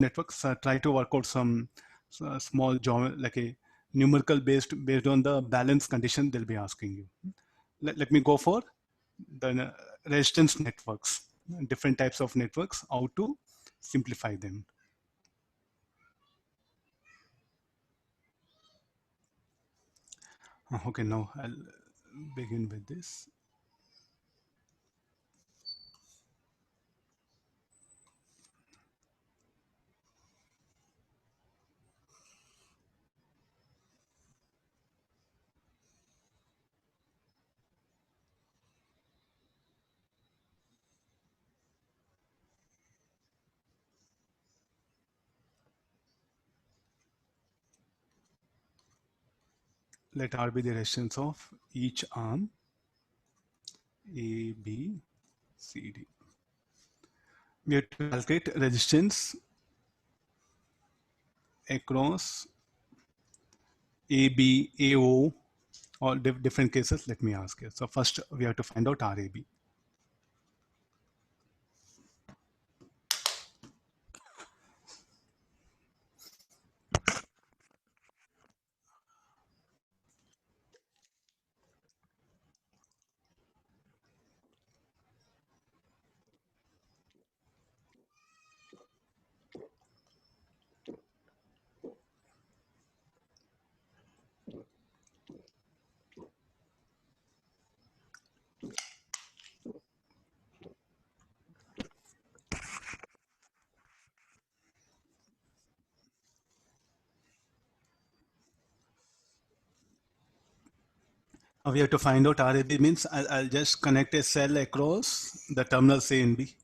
networks, try to work out some small like a numerical based on the balance condition they'll be asking you. Let me go for the resistance networks, different types of networks, how to simplify them. Okay, now I'll begin with this. Let R be the resistance of each arm A, B, C, D. We have to calculate resistance across A, B, AO, all different cases. Let me ask you. So first we have to find out RAB. We have to find out RAB means I'll just connect a cell across the terminals A and B.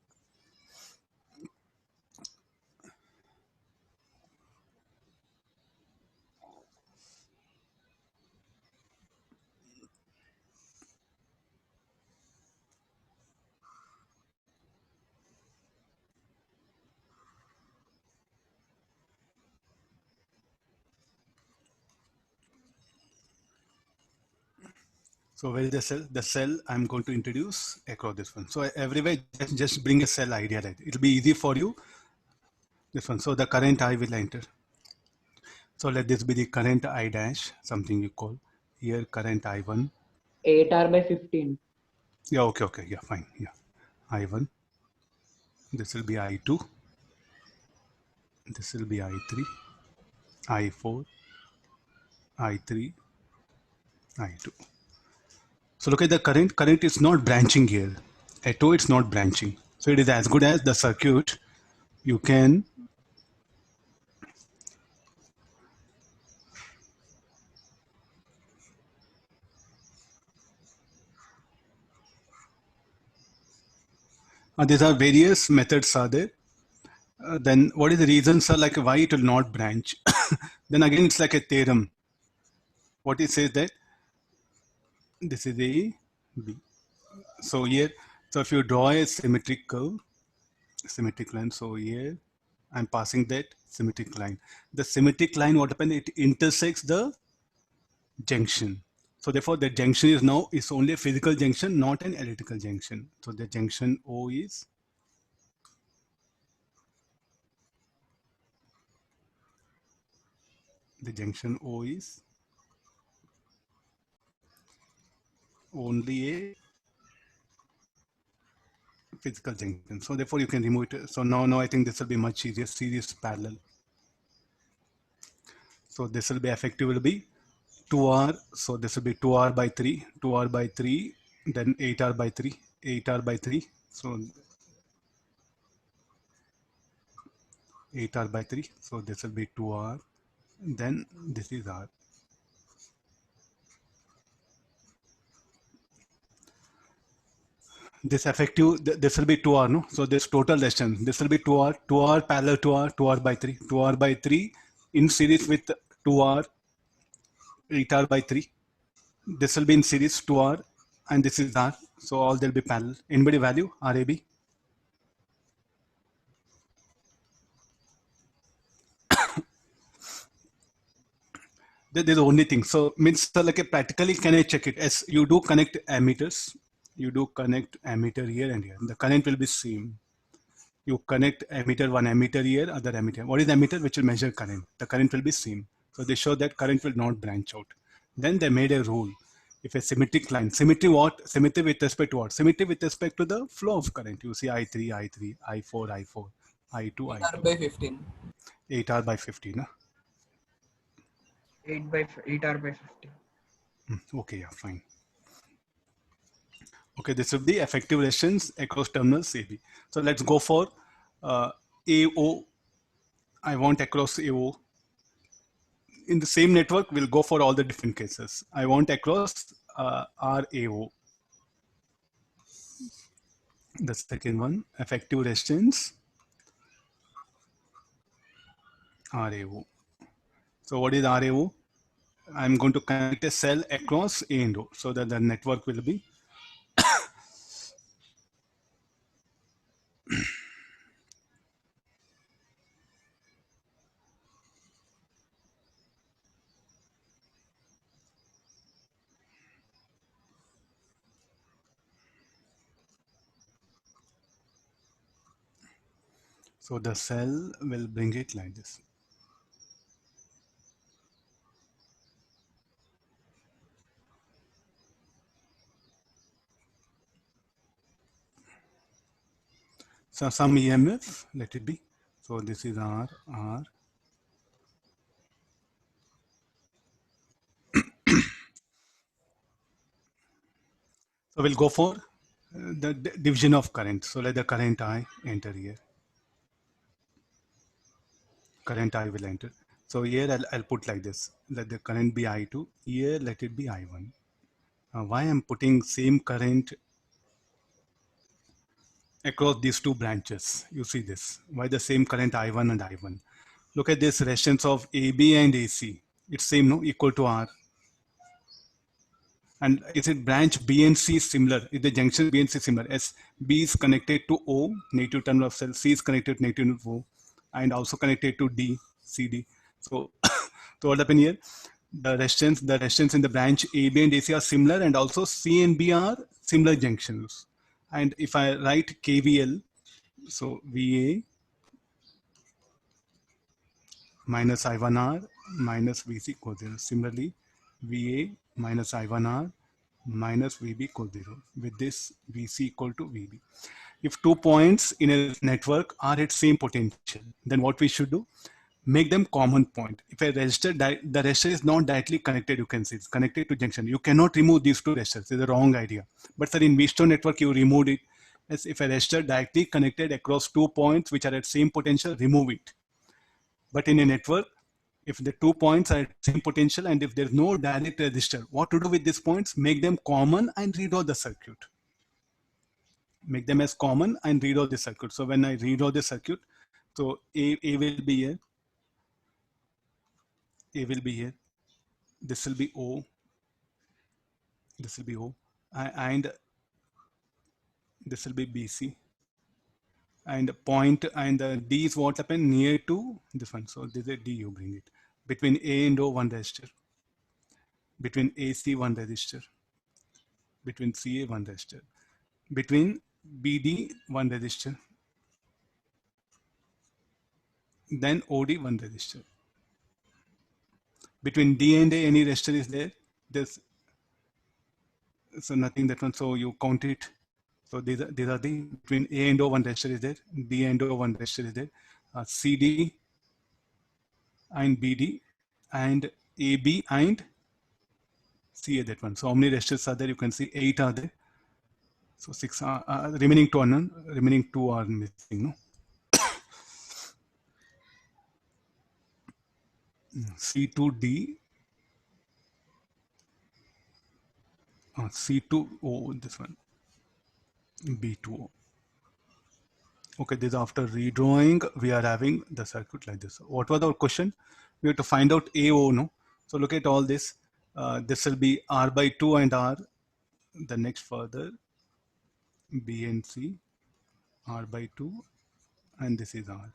So where is the cell? The cell I'm going to introduce across this one. So everywhere just bring a cell idea, right? It'll be easy for you. This one. So the current I will enter. So let this be the current I dash, something you call here current I1. 8R by 15. Yeah, okay, yeah, fine. Yeah, I1. This will be I2. This will be I3, I4, I3, I2. So look at the current. Current is not branching here. At O, it's not branching. So it is as good as the circuit. You can these are various methods are there. Then what is the reason, sir, like why it will not branch? Then again, it's like a theorem. What it says that this is A, B. So here, so if you draw a symmetric curve, symmetric line, so here I'm passing that symmetric line. The symmetric line, what happens? It intersects the junction. So therefore, the junction is now is only a physical junction, not an electrical junction. So the junction O is the junction O is only a physical junction. So therefore you can remove it. So now I think this will be much easier. Series parallel. So this will be effective will be 2R. So this will be 2R by 3, 2R by 3, then 8R by 3, 8R by 3. So 8R by 3. So this will be 2R. Then this is R. This effective, this will be 2R, no? So this total resistance, this will be 2R, 2R parallel to R, 2R by 3, 2R by 3 in series with 2R, 8R by 3. This will be in series 2R and this is R. So all they'll be parallel. Anybody value RAB? There's the only thing. So means like a practically can I check it as you do connect ammeters. You do connect ammeter here and here. The current will be same. You connect emitter, one emitter here, other emitter. What is emitter? Which will measure current. The current will be same. So they show that current will not branch out. Then they made a rule. If a symmetric line, symmetry what? Symmetry with respect to what? Symmetry with respect to the flow of current. You see I3, I3, I4, I4, I2, 8 R I2. by 15. 8R by 50, no? 8 R by 50. Okay, yeah, fine. Okay, this will be effective resistance across terminals AB. So let's go for AO. I want across AO. In the same network, we'll go for all the different cases. I want across RAO. The second one, effective resistance RAO. So what is RAO? I'm going to connect a cell across A and O so that the network will be so the cell will bring it like this. So some EMF, let it be. So this is R. So we'll go for the division of current. So let the current I enter here. Current I will enter. So here I'll put like this. Let the current be I2. Here let it be I1. Why I'm putting same current across these two branches? You see this. Why the same current I1 and I1? Look at this resistance of AB and AC. It's same, no? Equal to R. And is it branch B and C similar? Is the junction B and C similar? As B is connected to O, negative terminal of cell, C is connected to negative to O, and also connected to D, CD. So, so what happened here? The resistance in the branch A, B, and AC are similar, and also C and B are similar junctions. And if I write KVL, so VA minus I1R minus VC equals 0. Similarly, VA minus I1R minus VB equals 0. With this, VC equal to VB. If 2 points in a network are at same potential, then what we should do? Make them common point. If a resistor, the resistor is not directly connected, you can see it's connected to junction. You cannot remove these two resistors. It's a wrong idea. But sir, in Wheatstone network, you removed it. As if a resistor directly connected across 2 points which are at same potential, remove it. But in a network, if the 2 points are at same potential and if there's no direct resistor, what to do with these points? Make them common and redraw the circuit. Make them as common and redraw the circuit. So when I redraw the circuit, so A will be here. A will be here. This will be O. This will be O. And this will be BC. And point and D is what happened near to this one. So this is D, you bring it. Between A and O, one resistor. Between AC, one resistor. Between CA, one resistor. Between BD, one resistor. Then OD, one resistor. Between D and A, any resistor is there. There's so nothing that one. So you count it. So these are the between A and O, one resistor is there. D and O, one resistor is there. CD and BD and AB and CA, that one. So how many resistors are there? You can see 8 are there. So 6 are remaining 2 are none. Remaining 2 are missing. No. C2D, C2O, this one, B2O. Okay, this after redrawing, we are having the circuit like this. What was our question? We have to find out AO, no? So look at all this. This will be R by 2 and R. The next further, B and C, R by 2, and this is R.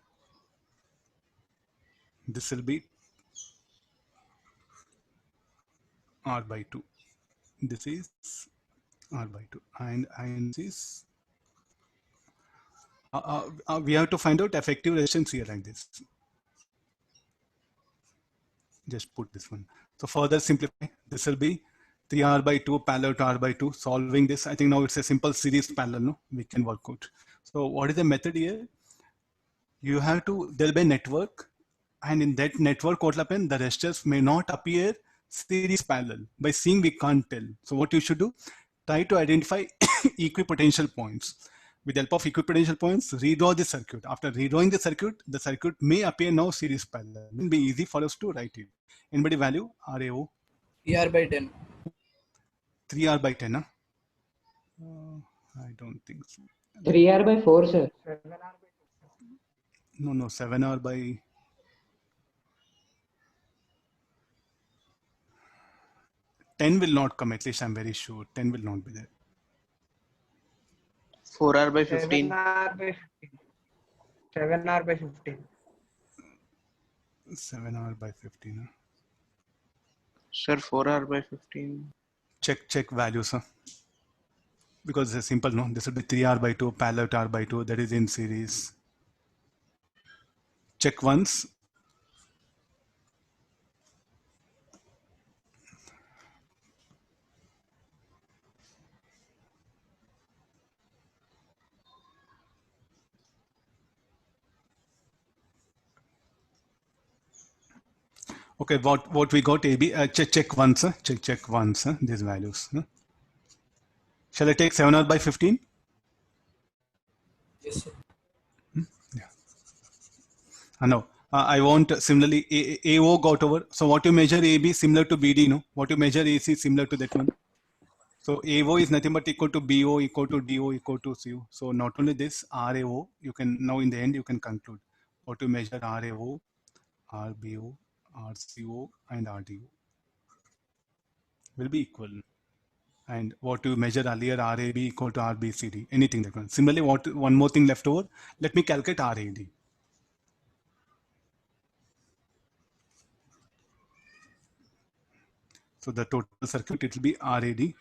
This will be R by 2. This is R by 2. And this is we have to find out effective resistance here like this. Just put this one. So further simplify, this will be 3R by 2 parallel to R by 2. Solving this, I think now it's a simple series parallel, no? We can work out. So what is the method here? You have to, there'll be a network, and in that network, what will happen? The resistors may not appear series parallel. By seeing, we can't tell. So what you should do, try to identify equipotential points. With the help of equipotential points, redraw the circuit. After redrawing the circuit may appear now series parallel. It will be easy for us to write it. Anybody value RAO? 3R by 10. 3R by 10, huh? I don't think so. 3R by 4, sir. No, 7R by... Ten will not come, at least I'm very sure. 10 will not be there. 4R by 15. 7R by 15. 7R by 15. 7R by 15. Huh? Sir, 4R by 15. Check values, huh? Because it's simple, no? This will be 3R by 2, parallel to R by 2, that is in series. Check once. Okay, what we got AB, check once, huh? check once, huh? These values. Huh? Shall I take 7R by 15? Yes, sir. No. I want similarly AO got over. So what you measure AB similar to BD, no? What you measure AC similar to that one. So AO is nothing but equal to BO equal to DO equal to CO. So not only this RAO, you can now in the end you can conclude what you measure RAO, RBO, RCO, and RDO will be equal. And what you measure earlier RAB equal to RBCD, anything that one. Similarly, one more thing left over. Let me calculate RAD. So the total circuit, it will be RAD.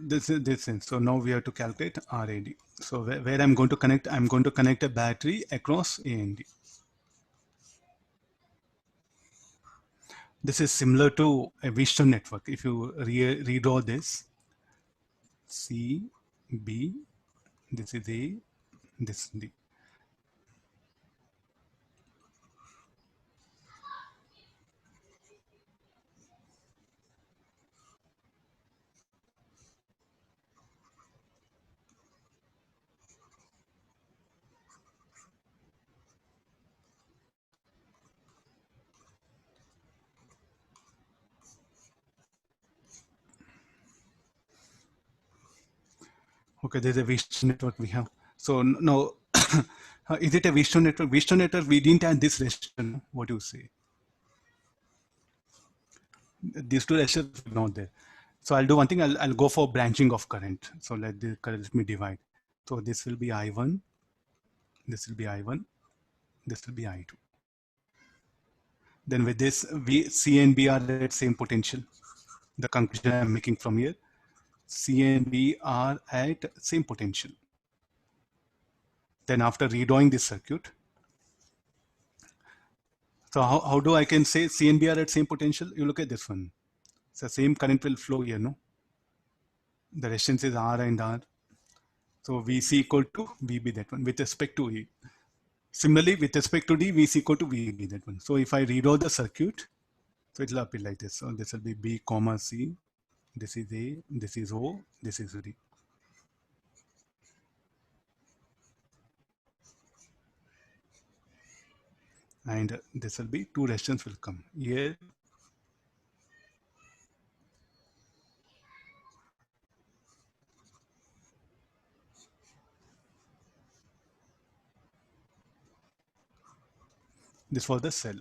This is. So now we have to calculate RAD. So where I'm going to connect, I'm going to connect a battery across A and D. This is similar to a Wheatstone network. If you redraw this, C, B, this is A, this is D. Okay, there's a Wheatstone network we have. So now, is it a Wheatstone network? Wheatstone network, we didn't have this resistor. What do you say? These two resistors are not there. So I'll do one thing. I'll go for branching of current. So let me divide. So this will be I1. This will be I1. This will be I2. Then with this, C and B are at same potential. The conclusion I'm making from here, C and B are at same potential. Then after redrawing this circuit, so how do I can say C and B are at same potential? You look at this one. So same current will flow here, no? The resistance is R and R. So VC equal to VB, that one, with respect to E. Similarly, with respect to D, VC equal to VB, that one. So if I redraw the circuit, so it will appear like this. So this will be B comma C. This is A, this is O, this is D. And this will be two resistance will come here. This was the cell.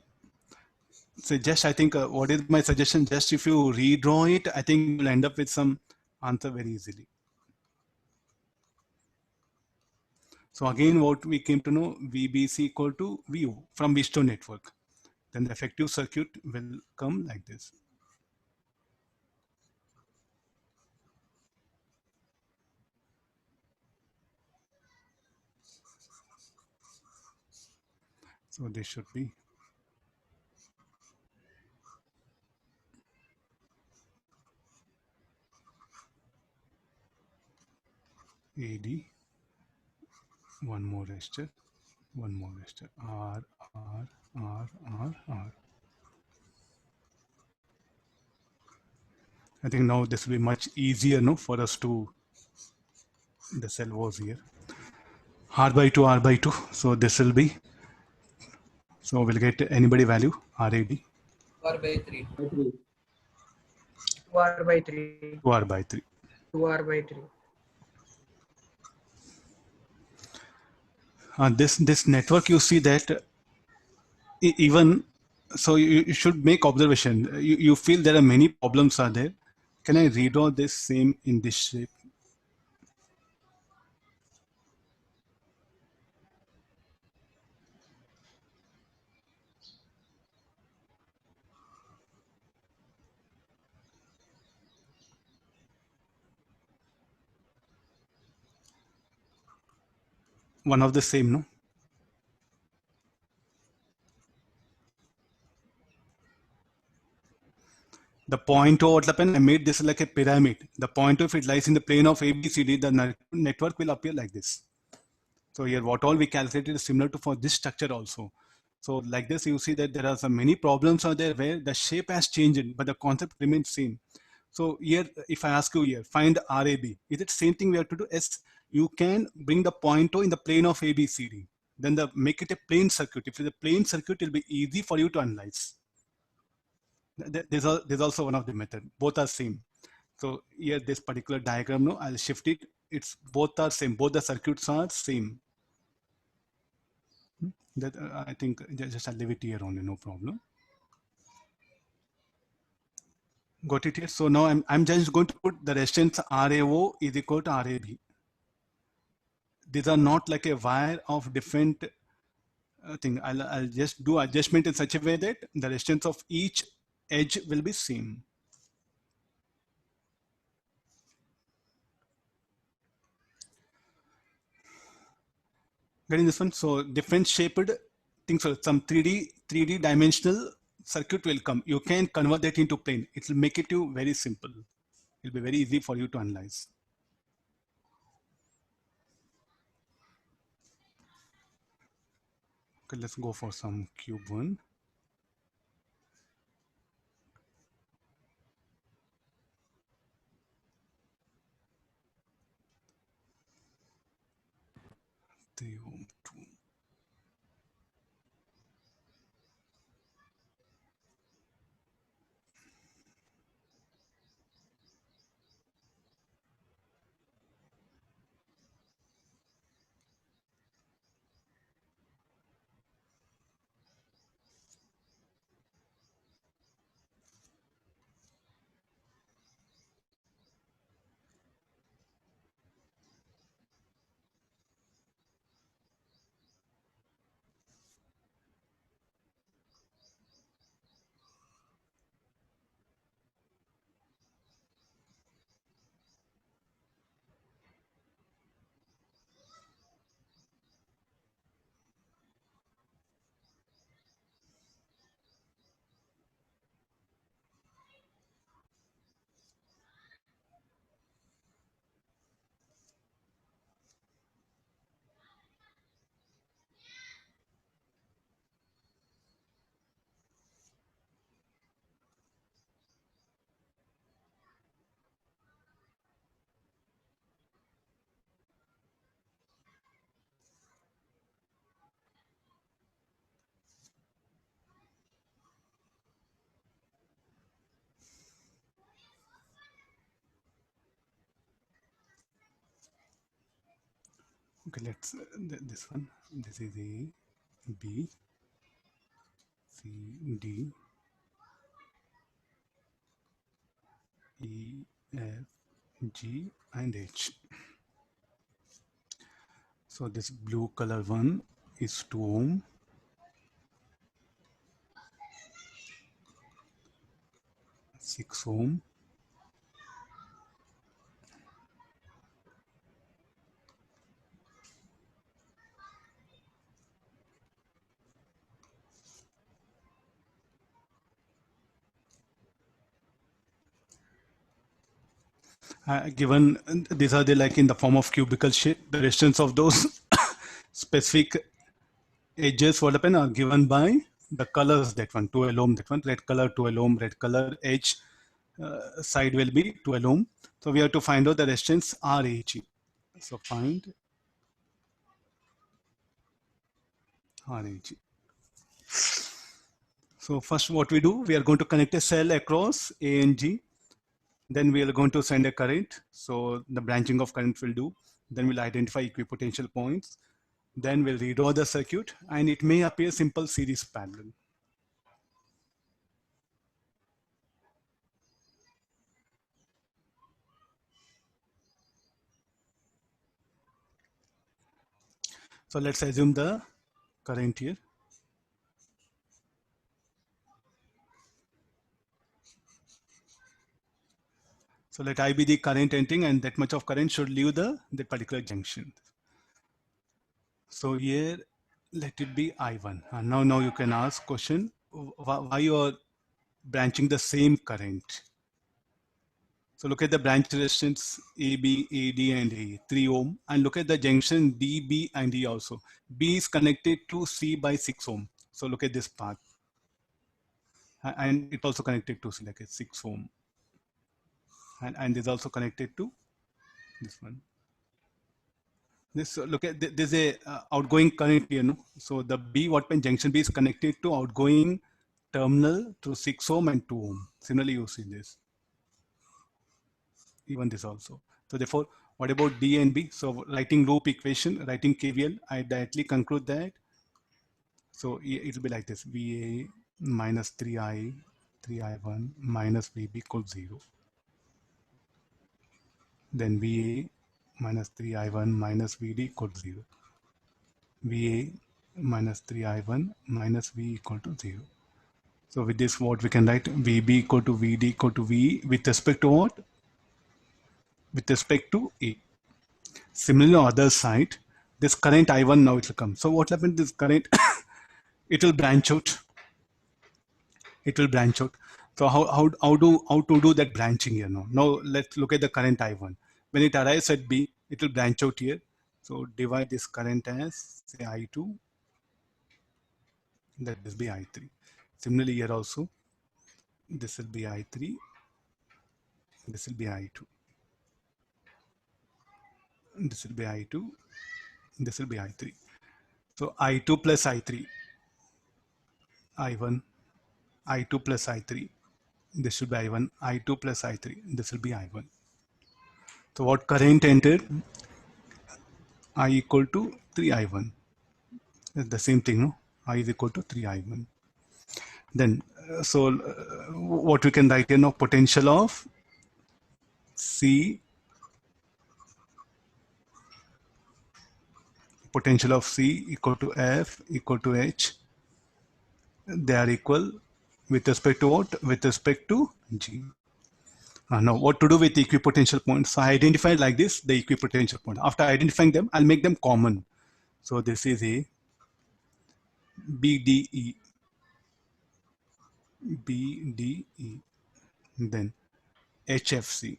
So just I think what is my suggestion? Just if you redraw it, I think you'll end up with some answer very easily. So again, what we came to know, VBC equal to VO from Wheatstone network. Then the effective circuit will come like this. So this should be AD, one more resistor, one more resistor, R, R, R, R, R. I think now this will be much easier, no, for us to, the cell was here. R by 2, R by 2. So this will be, so we'll get anybody value, RAD, 2R by 3. 2R by 3. 2R by 3. 2R by 3. This network, you see that even, so you should make observation. You feel there are many problems are there. Can I redraw this same in this shape? One of the same, no? The point of what happened, I made this like a pyramid. The point of it lies in the plane of ABCD. The network will appear like this. So here, what all we calculated is similar to for this structure also. So like this, you see that there are some many problems are there where the shape has changed, but the concept remains same. So here, if I ask you here, find RAB, is it same thing we have to do? Yes, you can bring the point in the plane of ABCD. Then make it a plane circuit. If it's a plane circuit, it will be easy for you to analyze. There's also one of the method. Both are same. So here, this particular diagram, no, I'll shift it. It's both are same. Both the circuits are same. That I think just I'll leave it here only, no problem. Got it here. So now I'm just going to put the resistance RAO is equal to RAB. These are not like a wire of different thing. I'll just do adjustment in such a way that the resistance of each edge will be same. Getting this one. So different shaped things. So some 3D dimensional circuit will come. You can convert that into plane. It will make it you very simple. It'll be very easy for you to analyze. Okay, let's go for some cube one. Three ohm, 2. Okay, let's this one. This is A, B, C, D. E, F, G, and H. So this blue color one is 2 ohm. 6 ohm. Given these are the like in the form of cubical shape, the resistance of those specific edges what happen are given by the colors. That one 12 ohm, that one red color 12 ohm, red color edge side will be 12 ohm. So we have to find out the resistance RAG. So find RAG. So first what we do, we are going to connect a cell across A and G. Then we are going to send a current. So the branching of current will do. Then we'll identify equipotential points. Then we'll redraw the circuit and it may appear simple series parallel. So let's assume the current here. So let I be the current entering and that much of current should leave that particular junction. So here, let it be I1. And now you can ask question, why you are branching the same current? So look at the branch resistance AB, AD, and A, 3 ohm. And look at the junction D, B, and E also. B is connected to C by 6 ohm. So look at this path. And it also connected to C, like a 6 ohm. And is also connected to this one. This look at there's a outgoing current here, no? So the B Wattman junction B is connected to outgoing terminal through 6 ohm and 2 ohm. Similarly, you see this. Even this also. So therefore, what about D and B? So writing loop equation, writing KVL, I directly conclude that. So it will be like this: VA minus 3I1 minus VB equals 0. Then VA minus 3I1 minus VD equals 0. VA minus 3I1 minus V equal to 0. So with this, what we can write? VB equal to VD equal to V with respect to what? With respect to A. Similarly, on the other side, this current I1 now it will come. So what happens? This current, it will branch out. It will branch out. So how to do that branching here now? Now let's look at the current I1. When it arrives at B, it will branch out here. So divide this current as say I2. Let this be I3. Similarly here also, this will be I3. This will be I2. This will be I2. This will be I3. So I2 plus I3. I1. I2 plus I3. This should be I1. I2 plus I3. This will be I1. So what current entered? I equal to 3I1. It's the same thing, no? I is equal to 3I1. Then, what we can write here now? Potential of C. Potential of C equal to F equal to H. They are equal with respect to what? With respect to G. Now, what to do with equipotential points? So I identified like this, the equipotential point. After identifying them, I'll make them common. So this is a BDE. BDE. Then HFC.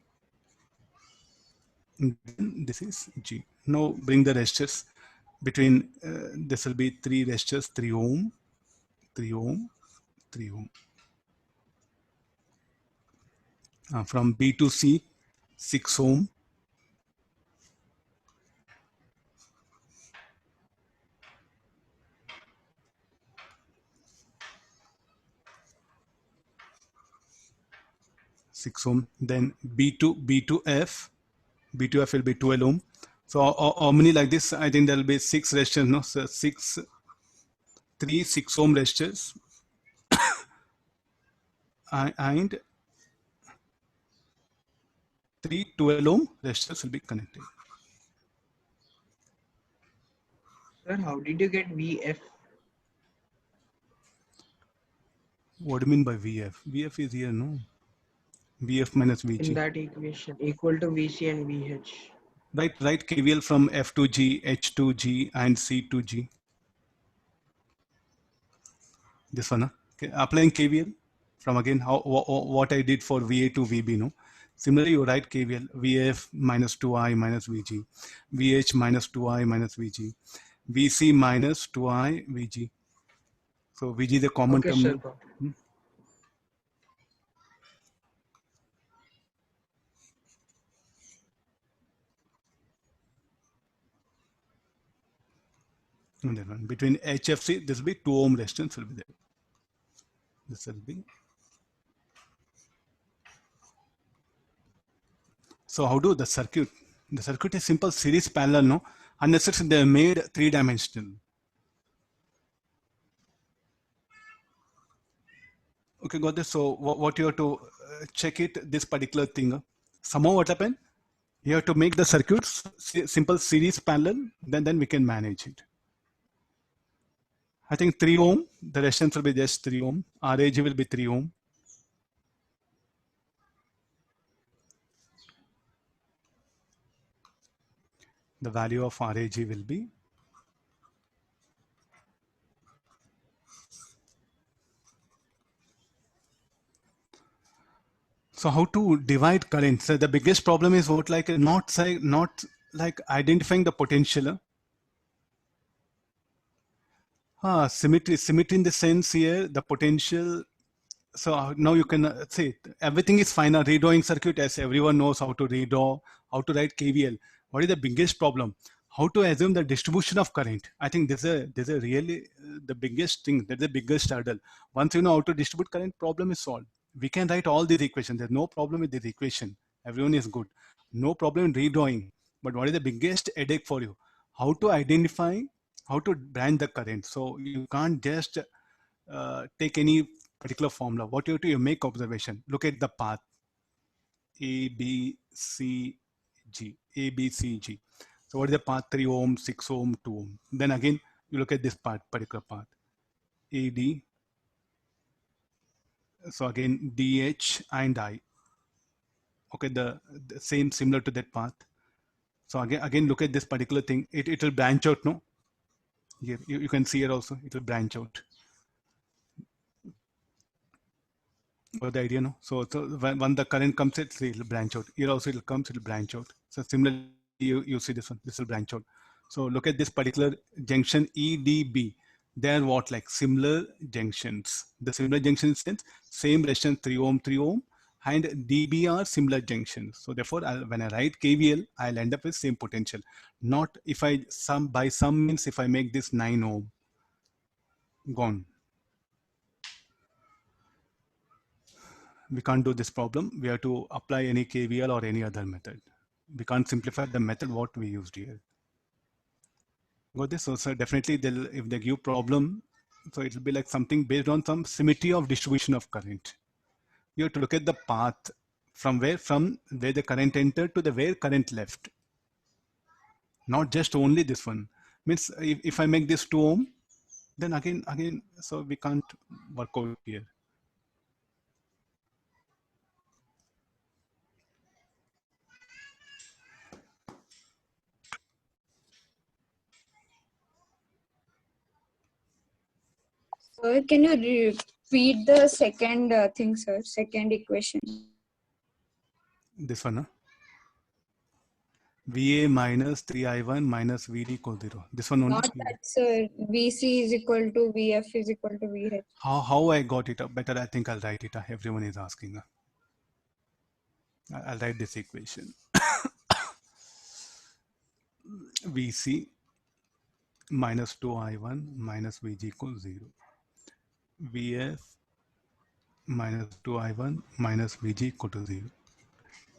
Then this is G. Now bring the resistors between, this will be 3 resistors, 3 ohm, 3 ohm, 3 ohm. From B to C, 6 ohm. Then B2F will be 12 ohm. So how many like this? I think there will be 6 resistors, no? So 6 ohm resistors and three 12 ohm resistors will be connected. Sir, how did you get VF? What do you mean by VF? VF is here, no? VF minus In VG. that equation equal to VC and VH. Write KVL from F to G, H to G, and C to G. This one, huh? Okay. Applying KVL from again what I did for VA to VB, no? Similarly, you write KVL VF minus 2I minus VG, VH minus 2I minus VG, VC minus 2I VG. So VG is the common Okay, term. sir. No? Got it. Hmm? And that one. Between HFC, this will be 2 ohm resistance will be there. This will be. So how do the circuit? The circuit is simple series parallel, no? Unnecessarily they made 3-dimensional. Okay, got this. So what you have to check it, this particular thing. Somehow what happened? You have to make the circuits simple series parallel, then we can manage it. I think 3 ohm, the resistance will be just 3 ohm. RAG will be 3 ohm. The value of RAG will be. So how to divide current? So the biggest problem is what, like not like identifying the potential. Symmetry in the sense here, the potential. So now you can say everything is fine. A redrawing circuit, as everyone knows how to redraw, how to write KVL. What is the biggest problem? How to assume the distribution of current? I think this is a really the biggest thing. That's the biggest hurdle. Once you know how to distribute current, problem is solved. We can write all these equations. There's no problem with this equation. Everyone is good. No problem in redrawing. But what is the biggest headache for you? How to identify, how to branch the current? So you can't just take any particular formula. What you do, you make observation. Look at the path A, B, C, G. A, B, C, G. So what is the path? 3 ohm, 6 ohm, 2 ohm. Then again, you look at this particular path. A, D. So again, DH and I. Okay, the same, similar to that path. So again, look at this particular thing. It will branch out, no? Here, you can see here also, it will branch out. Got the idea, no? So when the current comes, it will branch out. Here also it will branch out. So similarly, you see this one, this will branch out. So look at this particular junction EDB. They are what, like similar junctions. The similar junctions sense, same resistance 3 ohm, and DB are similar junctions. So therefore, when I write KVL, I'll end up with same potential. Not if I by some means, if I make this 9 ohm, gone. We can't do this problem. We have to apply any KVL or any other method. We can't simplify the method what we used here. Got this? So definitely if they give problem, so it will be like something based on some symmetry of distribution of current. You have to look at the path from where the current entered to the where current left. Not just only this one. Means if I make this 2 ohm, then again, so we can't work out here. Sir, can you repeat the second thing, sir? Second equation. This one, huh? VA minus 3I1 minus VD equals 0. This one only. Not that, sir. VC is equal to VF is equal to VH. How I got it up better, I think I'll write it. Everyone is asking. I'll write this equation. VC minus 2I1 minus VG equals 0. VF minus 2I1 minus VG equal to 0.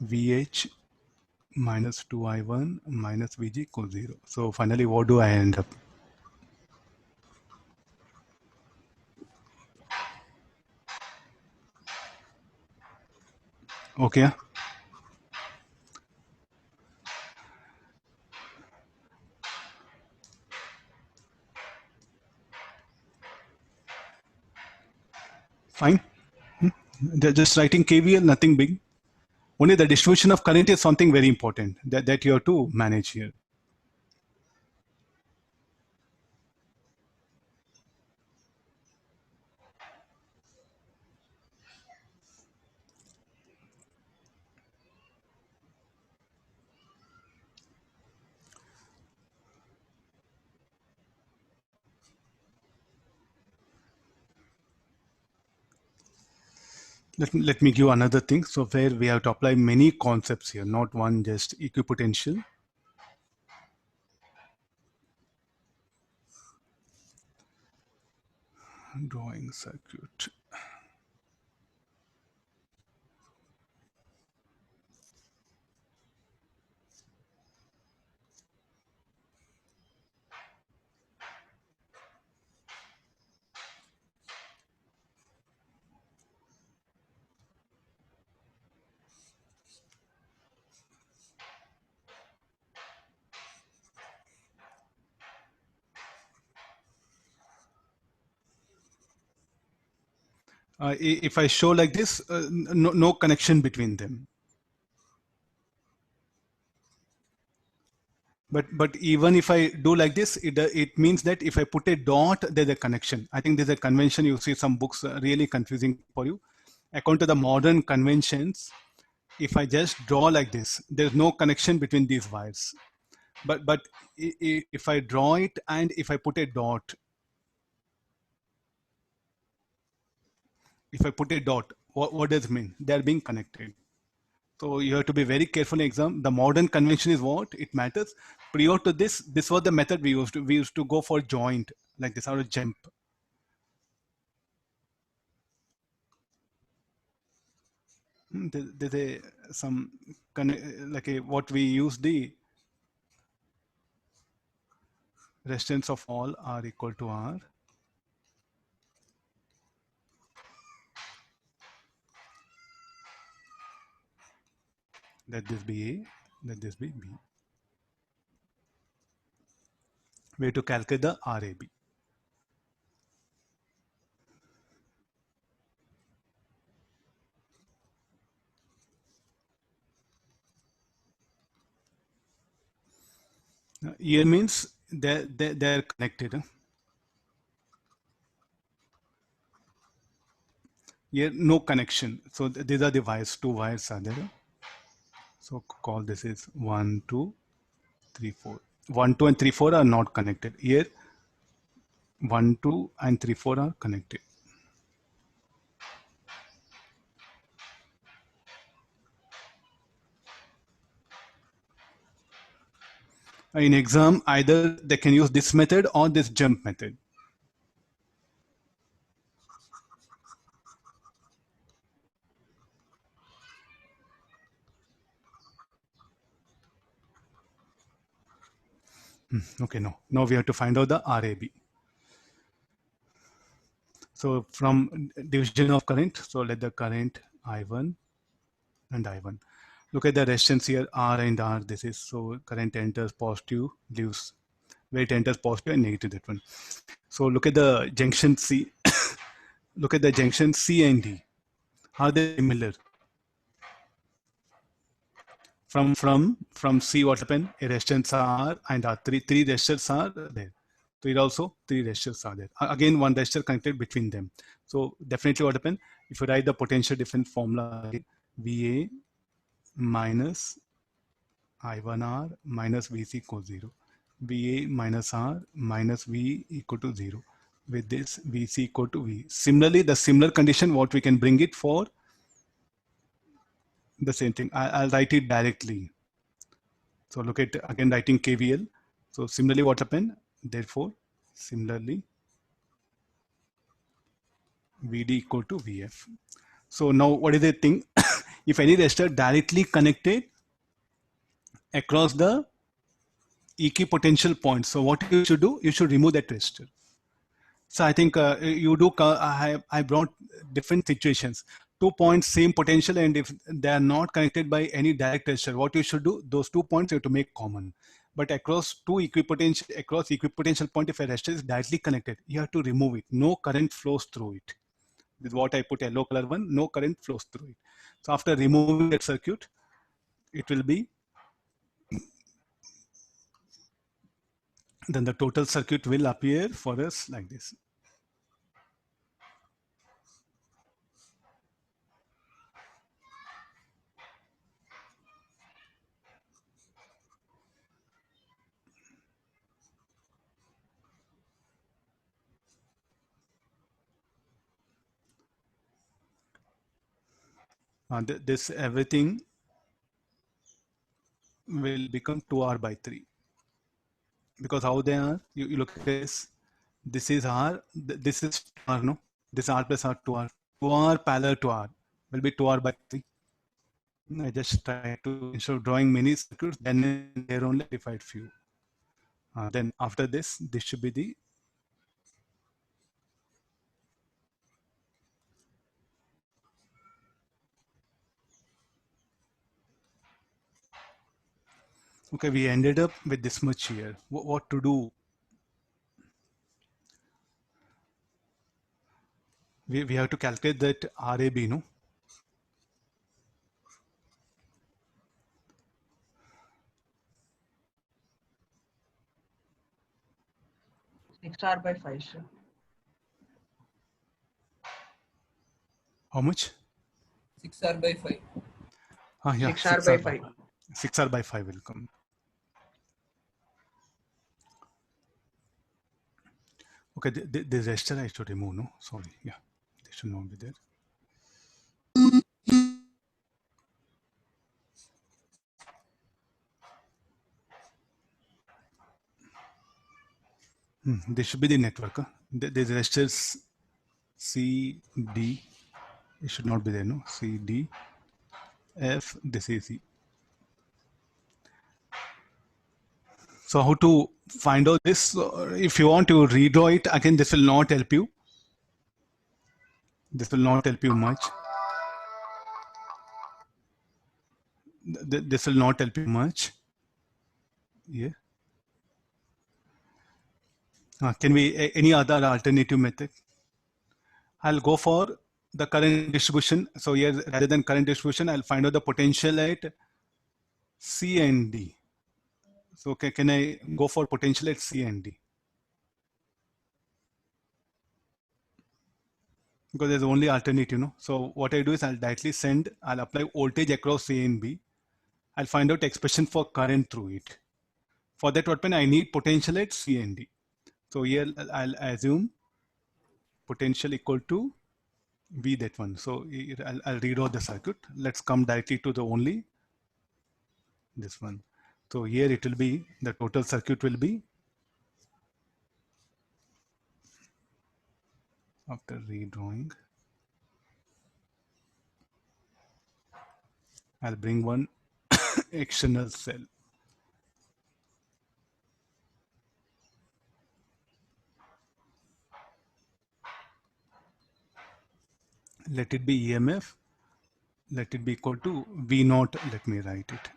VH minus 2I1 minus VG equals 0. So finally, what do I end up? Okay. Fine. They're just writing KVL, nothing big. Only the distribution of current is something very important that you have to manage here. Let me give another thing. So where we have to apply many concepts here, not one just equipotential. Drawing circuit. If I show like this, no connection between them. But even if I do like this, it means that if I put a dot, there's a connection. I think there's a convention. You see some books really confusing for you. According to the modern conventions, if I just draw like this, there's no connection between these wires. But if I draw it and if I put a dot, what does it mean? They are being connected. So you have to be very careful in exam. The modern convention is what it matters. Prior to this was the method we used. We used to go for joint like this, or a jump. There's some like what we use, the resistance of all R equal to R. Let this be A, let this be B. We have to calculate the RAB. Here means they're connected. Here no connection. So these are the wires. Two wires are there. So call this is 1, 2, 3, 4. 1, 2, and 3, 4 are not connected. Here 1, 2, and 3, 4 are connected. In exam, either they can use this method or this jump method. Okay, no. Now we have to find out the RAB. So from division of current, so let the current I1 and I1. Look at the resistance here, R and R. This is so current enters positive, leaves where it enters positive and negative, that one. So look at the junction C. Look at the junction C and D. Are they similar? From C, what happened? A resistance R and R. Three resistors are there. So here also 3 resistors are there. Again, one resistor connected between them. So definitely what happened? If you write the potential difference formula, VA minus I1R minus VC equals 0. VA minus R minus V equal to 0. With this VC equal to V. Similarly, the similar condition, what we can bring it for the same thing. I'll write it directly. So look at again writing KVL. So similarly, what happened? Therefore, similarly, VD equal to VF. So now what is the thing? If any resistor directly connected across the equipotential point, so what you should do? You should remove that resistor. So I think you do. I brought different situations. 2 points, same potential, and if they are not connected by any direct resistor, what you should do? Those 2 points you have to make common. But across equipotential point, if a resistor is directly connected, you have to remove it. No current flows through it. This is what I put yellow color one, no current flows through it. So after removing that circuit, it will be, then the total circuit will appear for us like this. This everything will become 2R by 3. Because how they are, you look at this is R, this is R, no? This R plus R, 2R. 2R parallel to R will be 2R by 3. I just try to, instead of drawing many circuits, then there only identified few. Then after this should be the okay, we ended up with this much here. What to do? We have to calculate that RAB, no? 6R by 5, sir. How much? 6R by 5. Yeah, 6R by 5. 6R by 5 will come. Okay, the resistor I should remove, no? Sorry, yeah, they should not be there. This should be the network. The resistors C, D, it should not be there, no? C, D, F, this is E. So how to find out this? If you want to redraw it, again, this will not help you. This will not help you much. This will not help you much. Yeah. Can we, any other alternative method? I'll go for the current distribution. So here, rather than current distribution, I'll find out the potential at C and D. So can I go for potential at C and D? Because there's only alternative, no? So what I do is I'll apply voltage across A and B. I'll find out expression for current through it. For that, I need potential at C and D. So here I'll assume potential equal to V, that one. So I'll redraw the circuit. Let's come directly to the only this one. So here it will be, the total circuit will be, after redrawing, I'll bring one external cell. Let it be EMF. Let it be equal to V naught. Let me write it.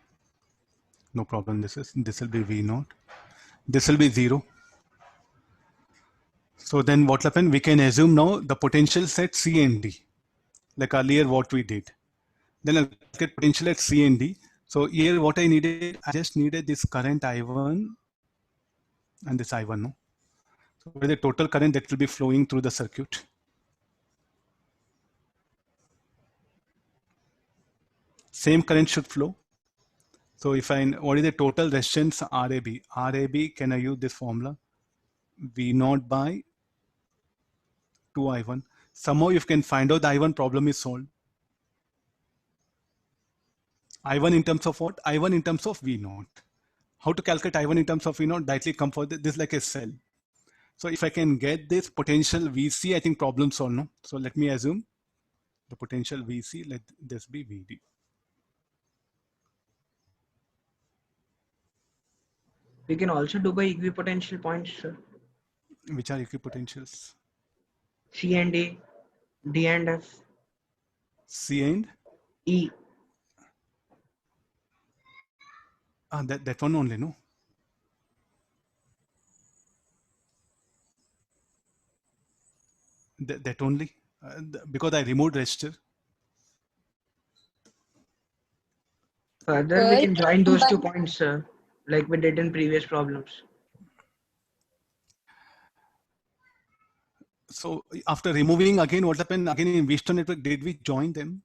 No problem. This will be V naught. This will be 0. So then what will happen? We can assume now the potential at C and D, like earlier what we did. Then I'll get potential at C and D. So here what I needed, I just needed this current I1 and this I1. No? So what is the total current that will be flowing through the circuit? Same current should flow. So if what is the total resistance RAB? RAB, can I use this formula? V naught by 2I1. Somehow you can find out the I1 problem is solved. I1 in terms of what? I1 in terms of V naught. How to calculate I1 in terms of V naught? Directly come for this like a cell. So if I can get this potential VC, I think problem solved, no? So let me assume the potential VC, let this be VD. We can also do by equipotential points, sir. Which are equipotentials? C and A, D and F, C and E. That one only, no? That only? because I removed register. Further, we can join those 2 points, sir, like we did in previous problems. So after removing again, what happened again in Vista network? Did we join them?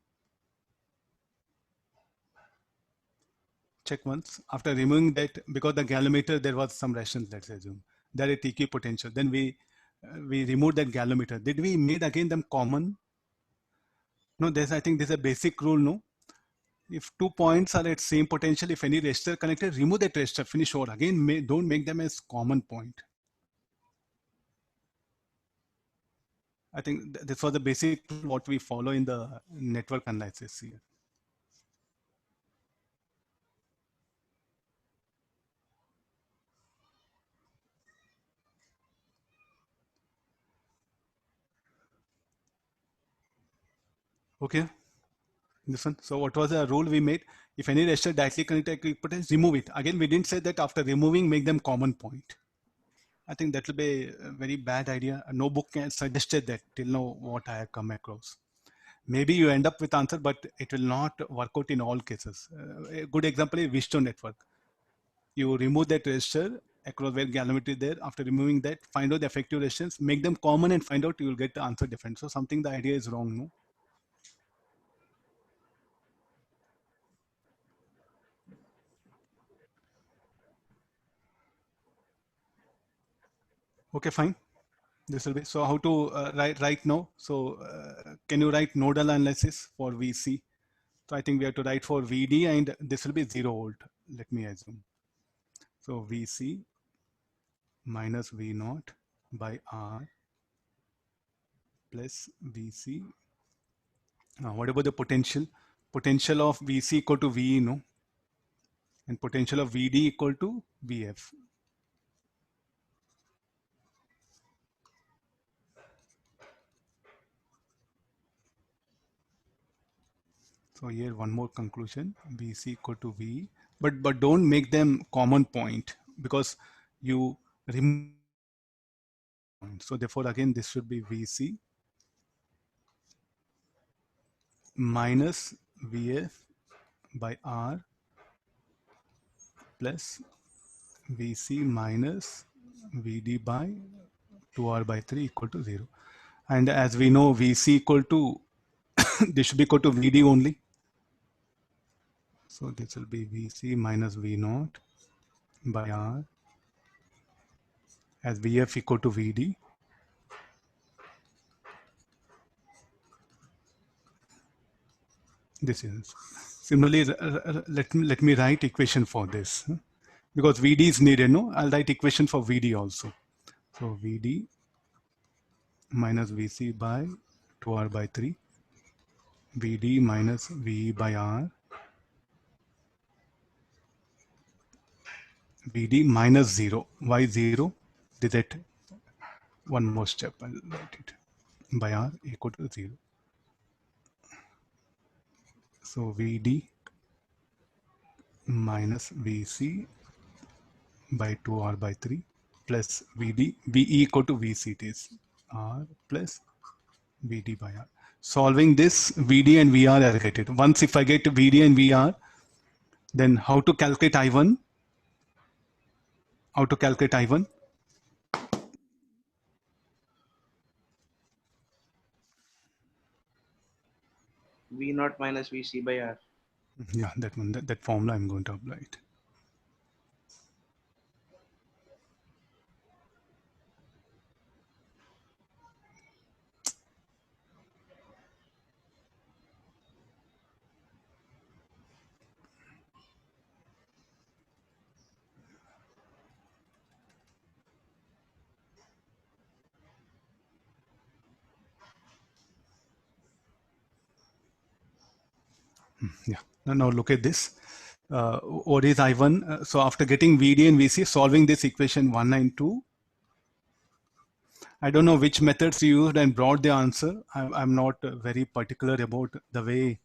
Check once. After removing that, because the galvanometer there was some resistance, let's assume there is TQ potential. Then we removed that galvanometer. Did we made again them common? No, I think there's a basic rule. No, if 2 points are at same potential, if any resistor connected, remove that resistor. Finish over. Again, don't make them as common point. I think this was the basic what we follow in the network analysis here. Okay, this one. So what was the rule we made? If any resistor directly connected equivalence, remove it. Again, we didn't say that after removing, make them common point. I think that will be a very bad idea. No book can suggested that till now what I have come across. Maybe you end up with answer, but it will not work out in all cases. A good example is Visto network. You remove that resistor across where galvanometer is there. After removing that, find out the effective resistance, make them common and find out you will get the answer different. So something the idea is wrong, no? Okay, fine. This will be, so how to write now? So can you write nodal analysis for VC? So I think we have to write for VD and this will be 0 volt. Let me assume. So VC minus V naught by R plus VC. Now, what about the potential? Potential of VC equal to VE, no? And potential of VD equal to VF. So here one more conclusion, VC equal to VE, but don't make them common point because you remove. So therefore again this should be VC minus VF by R plus VC minus VD by 2R by 3 equal to 0. And as we know, VC equal to, this should be equal to VD only. So this will be VC minus V naught by R as VF equal to VD. This is similarly, let me write equation for this because VD is needed. No, I'll write equation for VD also. So VD minus VC by 2R by 3, VD minus VE by R, VD minus 0. Why 0? Did that one more step? I'll write it by R equal to 0. So VD minus VC by 2R by 3 plus VD, VE equal to VC, it is R plus VD by R. Solving this, VD and VR are related. Once if I get VD and VR, then how to calculate I1? How to calculate I1? V naught minus VC by R. Yeah, that one, that formula I'm going to apply it. Yeah, now look at this. What is I1? So after getting VD and VC, solving this equation 1 and 2, I don't know which methods you used and brought the answer. I'm not very particular about the way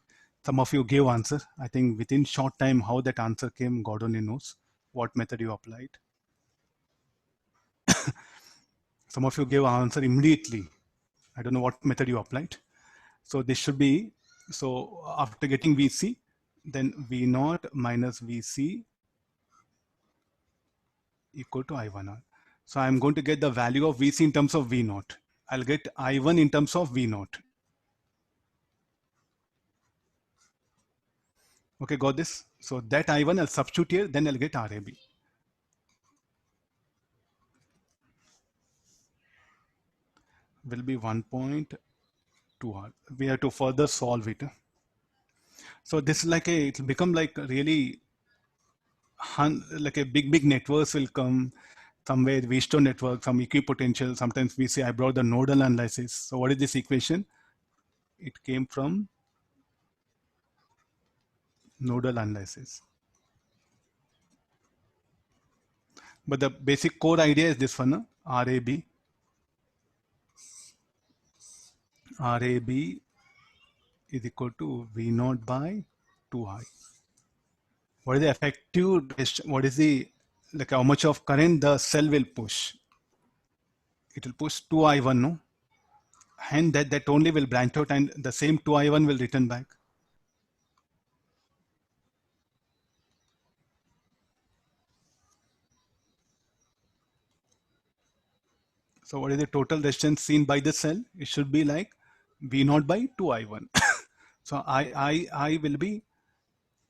some of you gave answer. I think within short time how that answer came, God only knows what method you applied. Some of you gave answer immediately. I don't know what method you applied. So this should be, so after getting VC, then V naught minus VC equal to I1R. So I'm going to get the value of VC in terms of V naught. I'll get I1 in terms of V naught. Okay, got this? So that I1 I'll substitute here, then I'll get RAB. Will be 1.2R. We have to further solve it. So this is like a, it'll become like really like a big networks will come somewhere, Wheatstone network, some equipotential. Sometimes we say I brought the nodal analysis. So what is this equation? It came from nodal analysis. But the basic core idea is this one, RAB. RAB is equal to V naught by 2I. What is the effective, what is the, like how much of current the cell will push? It will push 2I1, no? And that only will branch out and the same 2I1 will return back. So what is the total resistance seen by the cell? It should be like V naught by 2I1. So I will be,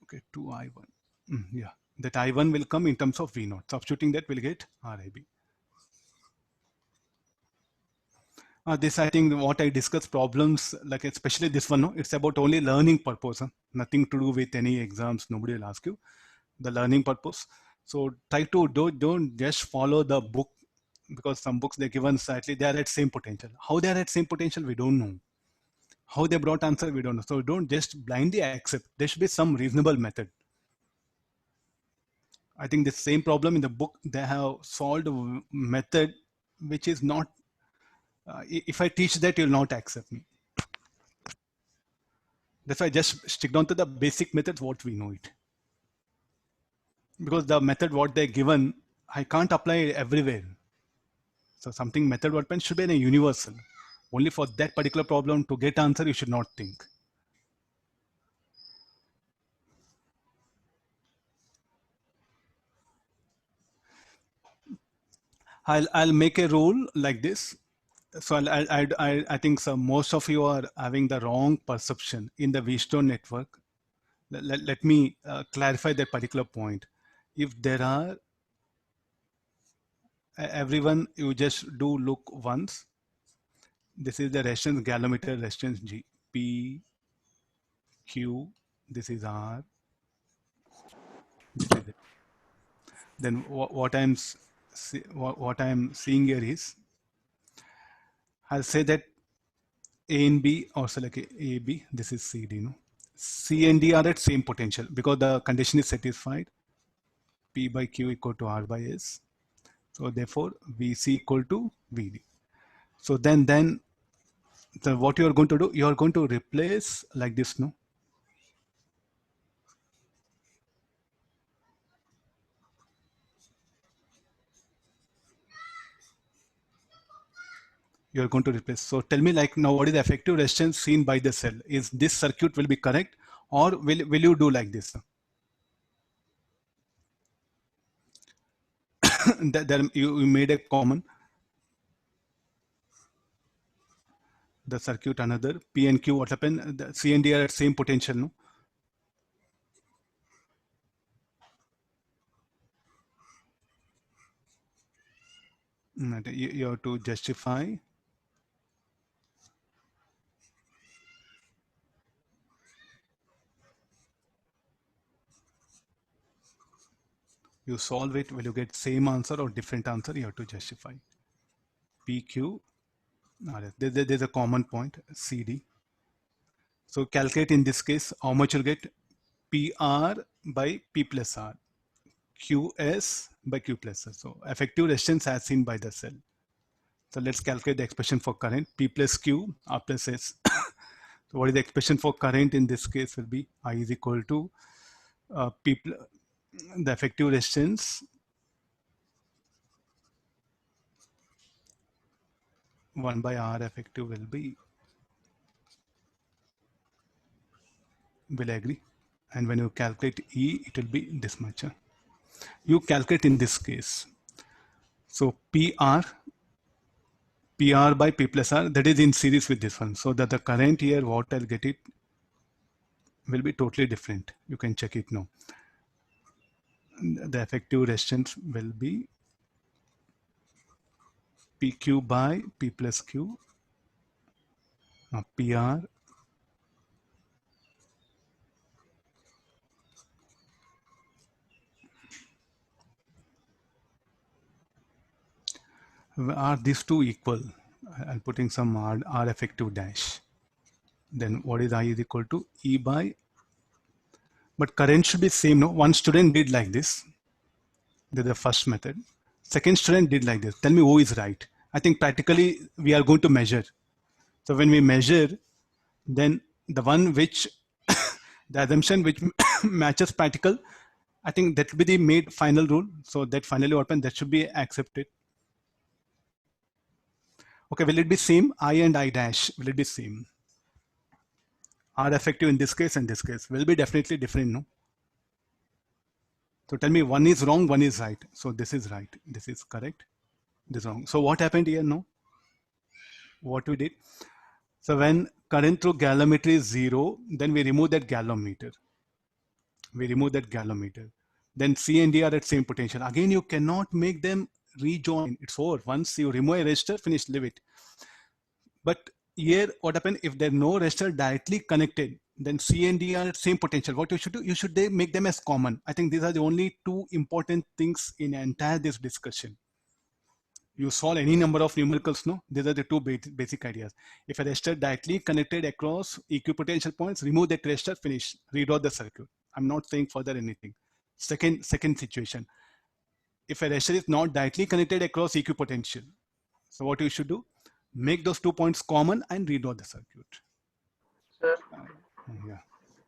okay, 2I1. Yeah, that I1 will come in terms of V naught. Substituting that, we'll get RAB. This, I think, what I discuss problems, like especially this one, no? It's about only learning purpose. Huh? Nothing to do with any exams. Nobody will ask you. The learning purpose. So try to don't just follow the book, because some books they're given slightly, they are at same potential. How they are at same potential, we don't know. How they brought answer, we don't know. So don't just blindly accept. There should be some reasonable method. I think the same problem in the book, they have solved a method which is not, if I teach that, you'll not accept me. That's why I just stick down to the basic methods, what we know it. Because the method what they're given, I can't apply it everywhere. So something method what should be in a universal. Only for that particular problem to get answer, you should not think. I'll make a rule like this. So I think so most of you are having the wrong perception in the Wheatstone network. Let me clarify that particular point. If there are, everyone, you just do look once. This is the resistance galvanometer, resistance G, P, Q, this is R, this is it. Then what I'm seeing here is, I'll say that A and B, also like A, B, this is C, D, no? C and D are at same potential because the condition is satisfied. P by Q equal to R by S. So therefore, VC equal to VD. So then what you are going to do, you are going to replace like this, no? You are going to replace. So tell me, like, now what is the effective resistance seen by the cell? Is this circuit will be correct, or will you do like this? that you made a common. The circuit another, P and Q, what happened? The C and D are at same potential, no? You have to justify. You solve it, will you get same answer or different answer? You have to justify. PQ, there's a common point, CD. So calculate in this case, how much you'll get? PR by P plus R, QS by Q plus R. So effective resistance as seen by the cell. So let's calculate the expression for current, P plus Q, R plus S. So what is the expression for current in this case will be I is equal to the effective resistance 1 by R effective will agree. And when you calculate E, it will be this much. You calculate in this case. So PR by P plus R, that is in series with this one. So that the current here, what I'll get it will be totally different. You can check it now. The effective resistance will be PQ by P plus Q, PR are these two equal? I'm putting some R effective dash. Then what is I is equal to E by, but current should be same. No, one student did like this. This is the first method. Second student did like this. Tell me who is right. I think practically we are going to measure. So when we measure, then the one which the assumption which matches practical, I think that will be the made final rule. So that finally open, that should be accepted. Okay, will it be same? I and I dash, will it be same? R effective in this case and this case will be definitely different, no? So tell me one is wrong, one is right. So this is right, this is correct, this is wrong. So what happened here, no? What we did? So when current through galvanometer is 0, then we remove that galvanometer. We remove that galvanometer. Then C and D are at same potential. Again, you cannot make them rejoin. It's over. Once you remove a resistor, finish, leave it. But here, what happens if there are no resistor directly connected? Then C and D are at same potential. What you should do? You should make them as common. I think these are the only two important things in entire this discussion. You solve any number of numericals, no? These are the two basic ideas. If a resistor directly connected across equipotential points, remove that resistor, finish, redraw the circuit. I'm not saying further anything. Second situation. If a resistor is not directly connected across equipotential, so what you should do? Make those 2 points common and redraw the circuit. Sir, Yeah.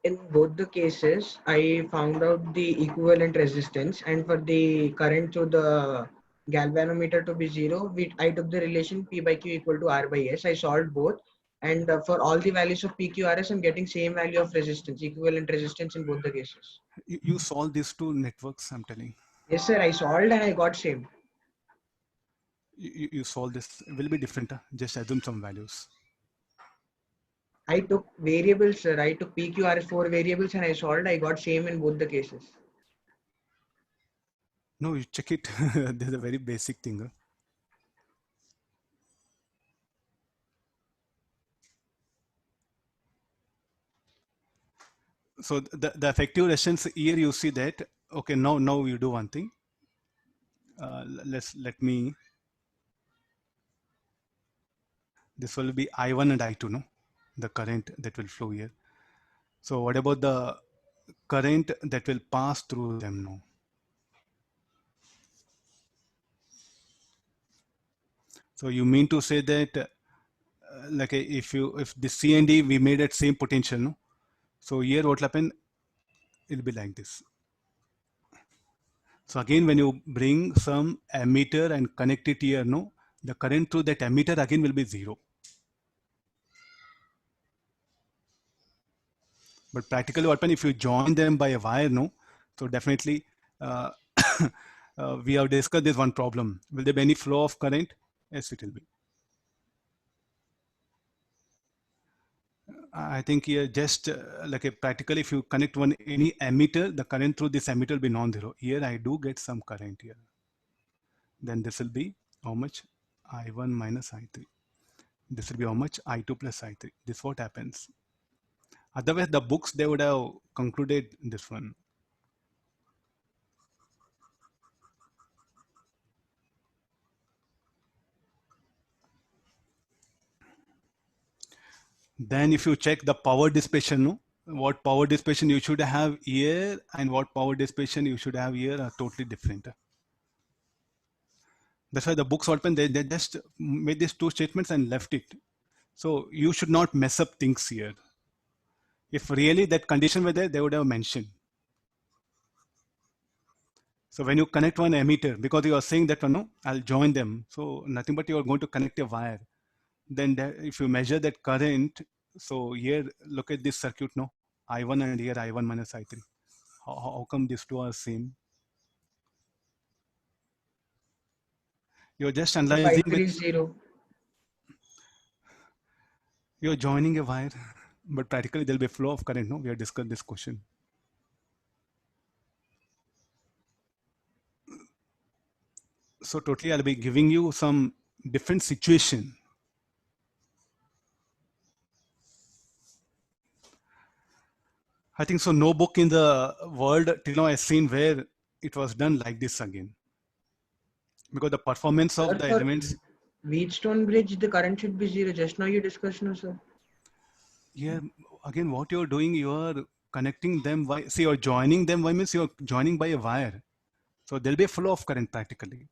in both the cases, I found out the equivalent resistance, and for the current to the galvanometer to be 0, I took the relation P by Q equal to R by S. I solved both, and for all the values of PQRS, I'm getting same value of resistance, equivalent resistance in both the cases. You solve these two networks, I'm telling. Yes, sir, I solved and I got same. You solve this, it will be different. Just assume some values. I took variables, sir. I took PQRS 4 variables and I solved. I got same in both the cases. No, you check it. This is a very basic thing. So the effective resistance here, you see that. Okay, now you do one thing. Let me. This will be I1 and I2, no? The current that will flow here. So what about the current that will pass through them now? So you mean to say that like if the C and D we made at same potential, no? So here what will happen? It'll be like this. So again, when you bring some ammeter and connect it here, no, the current through that ammeter again will be 0. But practically what happens if you join them by a wire, no? So definitely we have discussed this one problem. Will there be any flow of current? Yes, it will be. I think here just like a practically if you connect any ammeter, the current through this ammeter will be non-zero. Here I do get some current here. Then this will be how much? I1 minus I3. This will be how much? I2 plus I3. This is what happens. Otherwise, the books, they would have concluded this one. Then if you check the power dissipation, no? What power dissipation you should have here and what power dissipation you should have here are totally different. That's why the books open, they just made these two statements and left it. So you should not mess up things here. If really that condition were there, they would have mentioned. So when you connect one ammeter, because you are saying that, no, I'll join them. So nothing but you are going to connect a wire. then if you measure that current, so here look at this circuit now, I1 and here I1 minus I3. How come these two are same? You're just analyzing I3 with, is 0. you're joining a wire, but practically there'll be a flow of current. No, we have discussed this question. So totally I'll be giving you some different situation. I think so no book in the world till now has seen where it was done like this again. Because the performance Sir, of the for elements, Wheatstone bridge, the current should be 0. Just now you discussed, no, sir. yeah, again, what you're doing, you're connecting them by, see, you're joining them, why means you're joining by a wire. So there'll be a flow of current practically.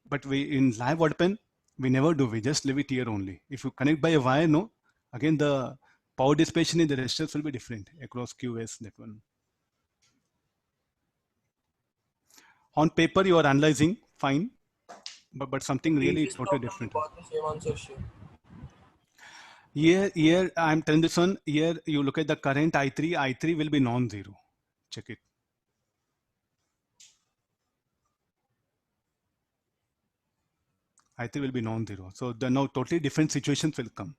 But we in live open, we never do, we just leave it here only. If you connect by a wire, no, again, the power dissipation in the resistors will be different across QS, that one. On paper, you are analyzing, fine, but something really Previous totally problem we different. got the same answer sheet. Here, I'm telling this one, here you look at the current I3 will be non-zero. Check it. I3 will be non-zero. So the now totally different situations will come.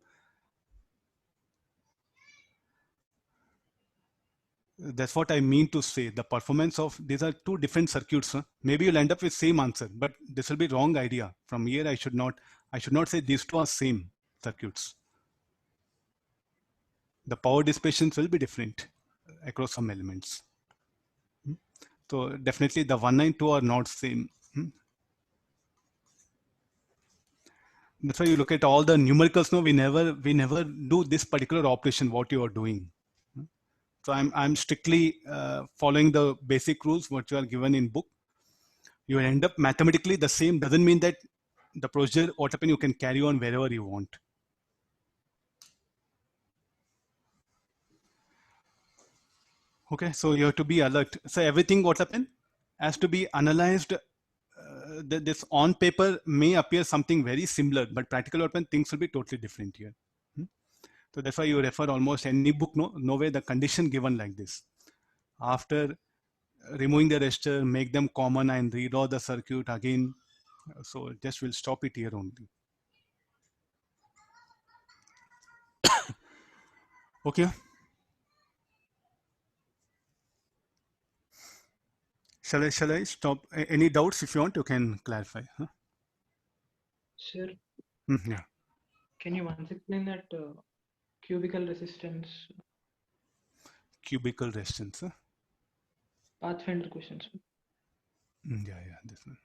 That's what I mean to say. The performance of these are two different circuits. Huh? Maybe you'll end up with same answer, but this will be wrong idea. From here, I should not say these two are same circuits. The power dissipations will be different across some elements. So definitely the 192 are not same. That's why you look at all the numericals. No, we never do this particular operation. What you are doing. So I'm strictly following the basic rules what you are given in book. You end up mathematically the same. Doesn't mean that the procedure what happen you can carry on wherever you want. Okay, so you have to be alert. So everything what happen has to be analyzed. This on paper may appear something very similar, but practical what happen things will be totally different here. So that's why you refer almost any book. No way the condition given like this. After removing the resistor, make them common and redraw the circuit again. So just we'll stop it here only. Okay. Shall I stop? Any doubts? If you want, you can clarify. Huh? Sir, Yeah. can you once explain that cubical resistance Cubical resistance. Huh? Pathfinder question, sir? Yeah, this one.